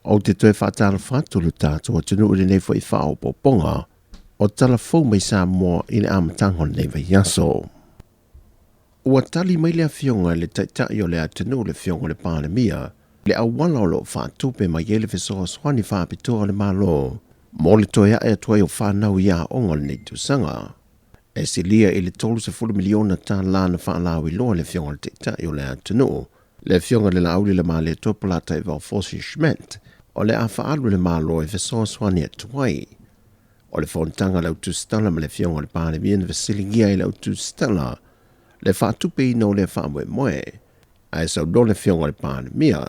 O te toi whaatara whaatulu tātua tunu uri nei fwoi whao poponga, o tala fau mai Sāmoa i le amatangon nei vai yaso. Ua tali mai lea fionga le taitai o le atunu le fionga le pālemia, le awala o lo whaatupe mai ele fesoa swani whaapitoa le malo, mo le toia e tuai o whanau ia onga le nei tusanga. E si lia i le 30 miliona tā lana whaalawi loa le fionga le taitai o le atunu, le fionga le lauli le maa le topula tai vau fosi shment, o le a whaalu le malo e fesoa swani e tuai. O le whontanga lau tu stala ma le fionga le pālemia na vasilingia i lau tu stala, le whaatupe i no le whaamwe moe, a e sau do le fionga le pālemia.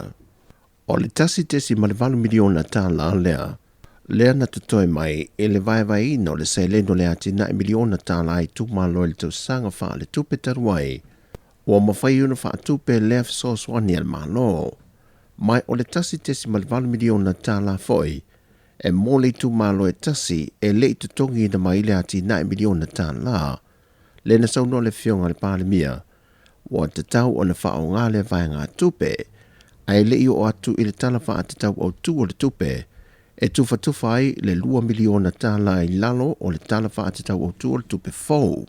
O le tasi tesi ma le 2 miliona tā la lea, lea na tutoi mai e le vai ino le se leno le ati na miliona tā la i tu malo le tau sanga wha le tupe taruai, o mawhai una whaatupe lea fisoswani al malo. Mai o le tasi tesi ma le 2 miliona tā la foi, e mo le tu malo e tasi e le tutongi na mai le ati na miliona tā la, le na sau no le fionga le pālemia, o te tau o na whao ngā le vai ngā tupe, ai le o atu i le tala wha te tau au tu o le tupe, e tufa ai le 2 miliona tā la i lalo o le tala wha te tau au tu o le tupe fau.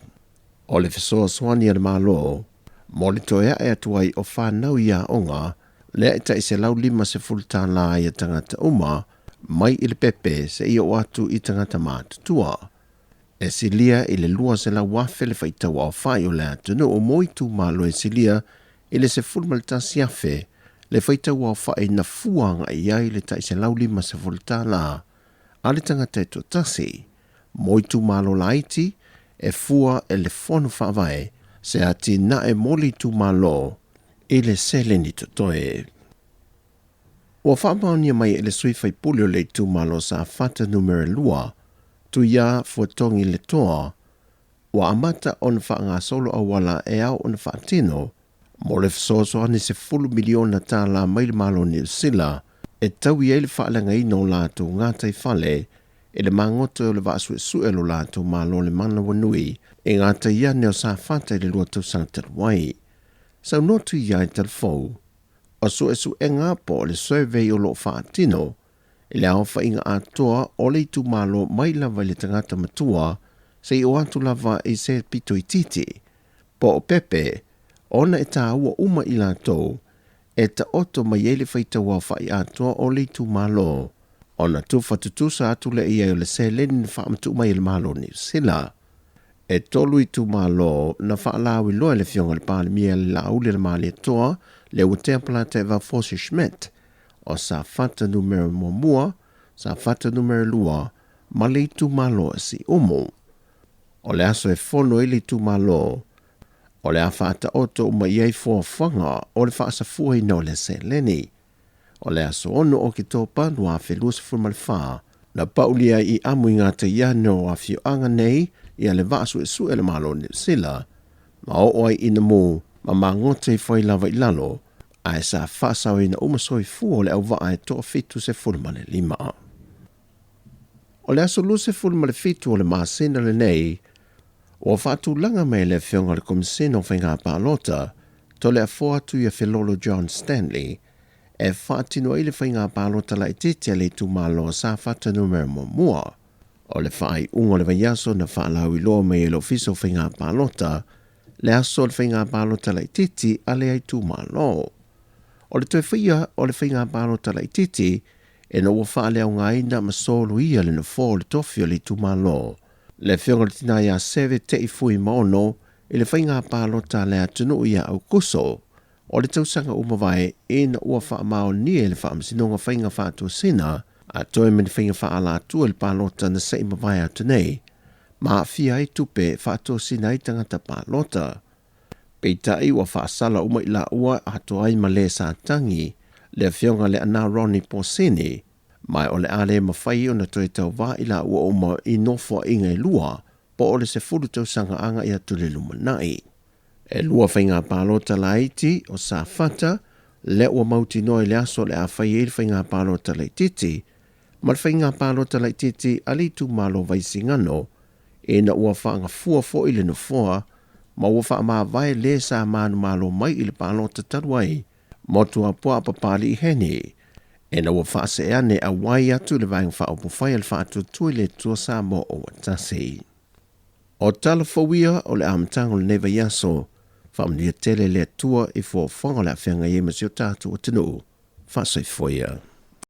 O le fesoa swani a le malo, mo le toea e atu ai o whanau ia onga, le e tai se lau 50 tā la i a tangata uma, mai i le pepe se i o atu i tangata mātutua. E silia i le lua se la wafe le whaitau au whai o le atunu o moi tu malo e silia i le se fulmaltasi afe, le whaitau au whai na fuanga i ai le tai se lau 50 tā la, a le tangata e to tasi, moi tu malo laiti, e fua e le fonu whawai, se ati na e moli tu malo, i le seleni to toe. Ua whaamaunia mai e le sui whai pulio le tu malo sa fata numero lua, tu ia fuatongi le toa, ua amata on whaanga solo awala e au on whaatino, mo le fisoso ane se 10 miliona tā la mai le malo ni sila, e tau i le whaalanga ino lātou ngātai whale, e le mangoto le vaasue suelo lātou malo le mana wanui, e ngātai ia neo sa fata i le lua tau santaruai. Sau notu ia i talfou, o su e ngā po le survey o lo whaatino, e le au whainga atoa o le tu malo mai lava le tangata matua, se i o atu lava i se pito i titi. Po o pepe, ona e tā ua uma i lātou, e ta oto mai e le whaita wā whai atoa o le tu malo. Ona tu whatutusa atu le ia o le se leni whaamatu mai le malo ni sila. E tolu i tu malo na whaalawi loa le fionga le pālemia le lauli le mali atoa, le utea plata e va fosi shmet, o sa fata numero momua, sa fata numero lua, ma le tu malo si umo. O le aso e fono i le tu malo, o le a fata oto uma iei fua whanga, o le whaasa fua i no le se leni. O le aso ono o ki topa nua whelus fumal wha, na paulia i amu i ngata iano a fio anga nei, i a le vasu e su e le malo ni sila, ma o ai ina mu, ma mangote i fwai lava i lalo, a e sa whaasau ina umasoi fua le au waa e toa fitu se fulmale 5. O le aso lu se fulmale fitu o le maasina le nei, o whaatu langa me le fionga le komisino whainga pālota, to le a foatu i a Filolo John Stanley, e whaatino i le whainga pālota la i titia le tu malo sa whata numero mua. O le whai ungo le vaiaso na whaalau i loa me e lo fiso whainga pālota, le aso le whainga pālota la i titi a le ai tu malo. O le toi whia o le whainga pālota la i titi, e na ua whaaleo ngaina ma solo ia le na fō le tofi o le tu malo. Le whionga le tina ia seve te i fui maono, e le whainga pālota le atunu ia au kuso. O le tausanga umawai, e na ua wha mao ni e le wha amsinonga whainga whātua sina, a toi meni whainga wha ala atua le pālota na sa imawai atu nei. Ma fia i tupe whātua sina i tangata pālota. Peitai ua whaasala uma i la ua ato ai ma le sa tangi, le whionga le ana Ronnie Porsini, mai o le ale mawhai o na toi tau wā i la ua uma i nofo inga i lua, po o le se furu tau sanga anga i atu le lumanai. E lua whainga pālota la iti o sa fata, le ua mauti noi le aso le a whai e le whainga pālota la ititi, ma le whainga pālota la ititi alitu malo vaisingano, e na ua whaanga fua fo i le nofoa, ma ua wha maa vai le sa manu malo mai i le pālota taruai, motua pua papali i hene, E na ua whaase ane a wai atu le vaeng wha opo whai al wha atu tui le tua Sāmoa o Tasesa. O tala whawia o le amtango le neva yaso, whamnia tele le tua i fo whango la whianga i masio tātu o tinu, wha soi foia.